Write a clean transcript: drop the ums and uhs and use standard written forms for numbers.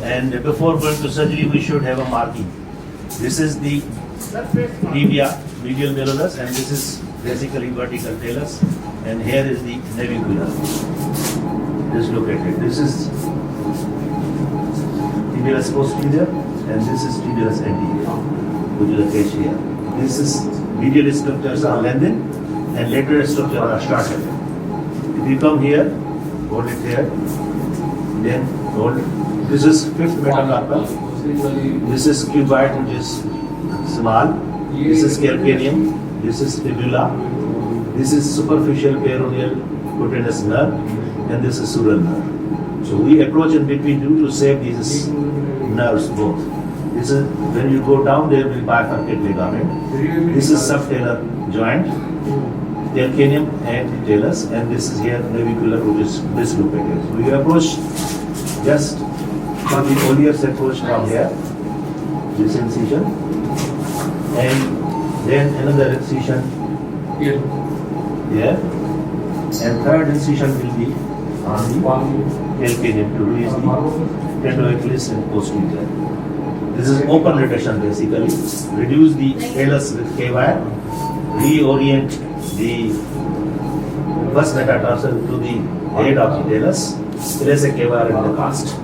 And before going to surgery, we should have a marking. This is the tibia, medial malleolus, and this is basically vertical talus. And here is the navicular. Dislocated. This is tibialis posterior, and this is tibialis anterior, which is the fascia. This is medial structures are lengthened, and lateral structures are started. If you come here, hold it here, then hold. This is fifth metacarpal. This is cuboid, which is small. This is calcaneum. This is fibula. This is superficial peroneal cutaneous nerve, and this is sural nerve. So we approach in between you to save these nerves both. This is when you go down, there will be bifurcate ligament. This is subtalar joint, calcaneum and talus, and this is here navicular, which is dislocated. So we approach just from the Olier's approach from here, this incision, and then another incision here, and third incision will be on the calcaneum to release the tendinoachelis and posterior. This is open rotation basically. Reduce the talus with K-wire, reorient the first metatarsal to the head of the talus, place a K-wire in the cast.